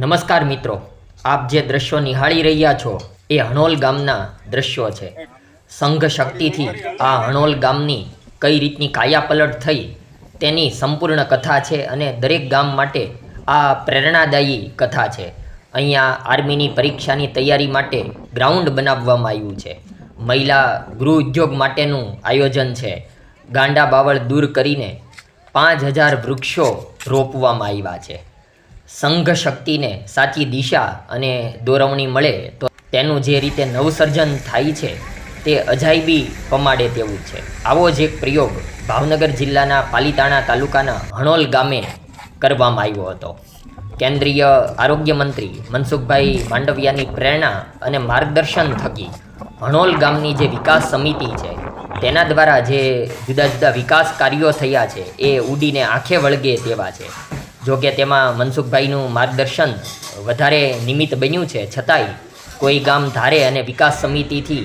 નમસ્કાર મિત્રો, આપ જે દ્રશ્યો નિહાળી રહ્યા છો એ હણોલ ગામના દ્રશ્યો છે. સંઘ શક્તિથી આ હણોલ ગામની કઈ રીતની કાયાપલટ થઈ તેની સંપૂર્ણ કથા છે અને દરેક ગામ માટે આ પ્રેરણાદાયી કથા છે. અહીંયા આર્મીની પરીક્ષાની તૈયારી માટે ગ્રાઉન્ડ બનાવવામાં આવ્યું છે. મહિલા ગૃહ ઉદ્યોગ માટેનું આયોજન છે. ગાંડા બાવળ દૂર કરીને 5000 વૃક્ષો રોપવામાં આવ્યા છે. સંઘ શક્તિને સાચી દિશા અને દોરવણી મળે તો તેનું જે રીતે નવસર્જન થાય છે તે અજાયબી પમાડે તેવું છે. આવો જ એક પ્રયોગ ભાવનગર જિલ્લાના પાલીતાણા તાલુકાના હણોલ ગામે કરવામાં આવ્યો હતો. કેન્દ્રીય આરોગ્ય મંત્રી મનસુખભાઈ માંડવિયાની પ્રેરણા અને માર્ગદર્શન થકી હણોલ ગામની જે વિકાસ સમિતિ છે તેના દ્વારા જે જુદા જુદા વિકાસ કાર્યો થયા છે એ ઉડીને આંખે વળગે તેવા છે. જોકે તેમાં મનસુખભાઈનું માર્ગદર્શન વધારે નિમિત્ત બન્યું છે, છતાંય કોઈ ગામ ધારે અને વિકાસ સમિતિથી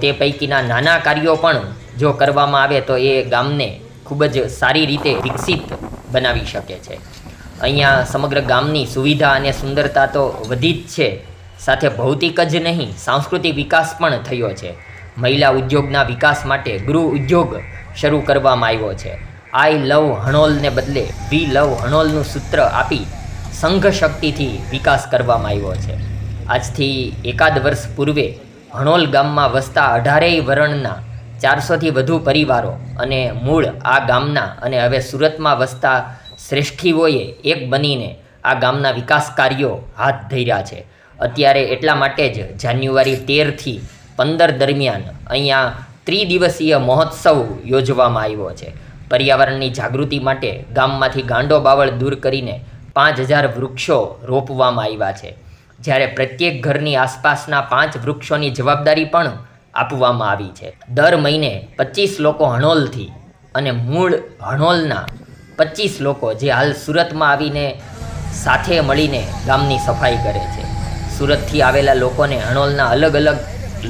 તે પૈકીના નાના કાર્યો પણ જો કરવામાં આવે તો એ ગામને ખૂબ જ સારી રીતે વિકસિત બનાવી શકે છે. અહીંયા સમગ્ર ગામની સુવિધા અને સુંદરતા તો વધી જ છે, સાથે ભૌતિક જ નહીં સાંસ્કૃતિક વિકાસ પણ થયો છે. મહિલા ઉદ્યોગના વિકાસ માટે ગૃહ ઉદ્યોગ શરૂ કરવામાં આવ્યો છે. આઈ લવ હણોલને બદલે વી લવ હણોલનું સૂત્ર આપી સંઘ શક્તિથી વિકાસ કરવામાં આવ્યો છે. આજથી એકાદ વર્ષ પૂર્વે હણોલ ગામમાં વસતા 18 વર્ણના 400થી વધુ પરિવારો અને મૂળ આ ગામના અને હવે સુરતમાં વસતા શ્રેષ્ઠીઓએ એક બનીને આ ગામના વિકાસ કાર્યો હાથ ધર્યા છે. અત્યારે એટલા માટે જ જાન્યુઆરી 13થી 15 દરમિયાન અહીંયા ત્રિદિવસીય મહોત્સવ યોજવામાં આવ્યો છે. પર્યાવરણની જાગૃતિ માટે ગામમાંથી ગાંડો બાવળ દૂર કરીને 5000 વૃક્ષો રોપવામાં આવ્યા છે. જ્યારે પ્રત્યેક ઘરની આસપાસના 5 વૃક્ષોની જવાબદારી પણ આપવામાં આવી છે. દર મહિને 25 લોકો હણોલથી અને મૂળ હણોલના 25 લોકો જે હાલ સુરતમાં આવીને સાથે મળીને ગામની સફાઈ કરે છે. સુરતથી આવેલા લોકોને હણોલના અલગ અલગ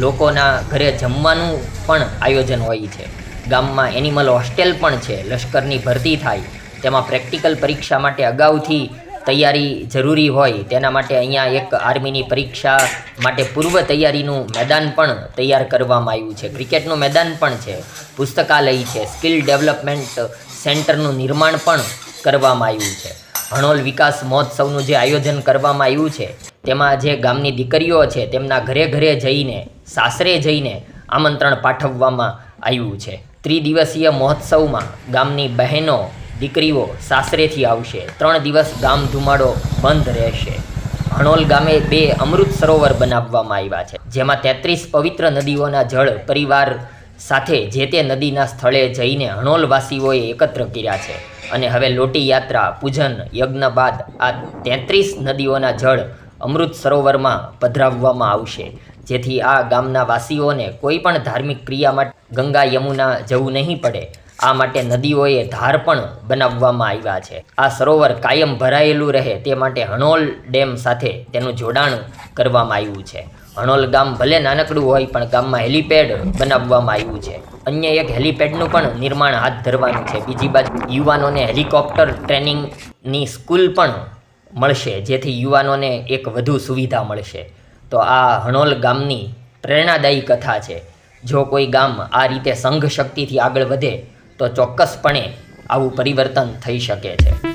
લોકોના ઘરે જમવાનું પણ આયોજન હોય છે. ગામમાં એનિમલ હોસ્ટેલ પણ છે. લશ્કરની ભરતી થાય તેમાં પ્રેક્ટિકલ પરીક્ષા માટે અગાઉથી તૈયારી જરૂરી હોય તેના માટે અહીંયા એક આર્મીની પરીક્ષા માટે પૂર્વ તૈયારીનું મેદાન પણ તૈયાર કરવામાં આવ્યું છે. ક્રિકેટનું મેદાન પણ છે, પુસ્તકાલય છે, સ્કિલ ડેવલપમેન્ટ સેન્ટરનું નિર્માણ પણ કરવામાં આવ્યું છે. હણોલ વિકાસ મહોત્સવનું જે આયોજન કરવામાં આવ્યું છે તેમાં જે ગામની દીકરીઓ છે તેમના ઘરે ઘરે જઈને સાસરે જઈને આમંત્રણ પાઠવવામાં આવ્યું છે. ત્રિદિવસીય મહોત્સવમાં ગામની બહેનો દીકરીઓ સાસરેથી આવશે. 3 દિવસ ગામ ધુમાડો બંધ રહેશે. હણોલ ગામે 2 અમૃત સરોવર બનાવવામાં આવ્યા છે, જેમાં 33 પવિત્ર નદીઓના જળ પરિવાર સાથે જે તે નદીના સ્થળે જઈને હણોલવાસીઓએ એકત્ર કર્યા છે. અને હવે લોટી યાત્રા, પૂજન, યજ્ઞ બાદ આ 33 નદીઓના જળ અમૃત સરોવરમાં પધરાવવામાં આવશે, જેથી આ ગામના વાસીઓને કોઈ પણ ધાર્મિક ક્રિયા માટે ગંગા યમુના જવું નહીં પડે. આ માટે નદીઓએ ધાર પણ બનાવવામાં આવ્યા છે. આ સરોવર કાયમ ભરાયેલું રહે તે માટે હણોલ ડેમ સાથે તેનું જોડાણ કરવામાં આવ્યું છે. હણોલ ગામ ભલે નાનકડું હોય પણ ગામમાં હેલિપેડ બનાવવામાં આવ્યું છે. અન્ય એક હેલિપેડનું પણ નિર્માણ હાથ ધરવાનું છે. બીજી બાજુ યુવાનોને હેલિકોપ્ટર ટ્રેનિંગની સ્કૂલ પણ મળશે, જેથી યુવાનોને એક વધુ સુવિધા મળશે. તો આ હણોલ ગામની પ્રેરણાદાયી કથા છે. જો કોઈ ગામ આ રીતે સંઘ શક્તિથી આગળ વધે તો ચોક્કસપણે આવું પરિવર્તન થઈ શકે છે.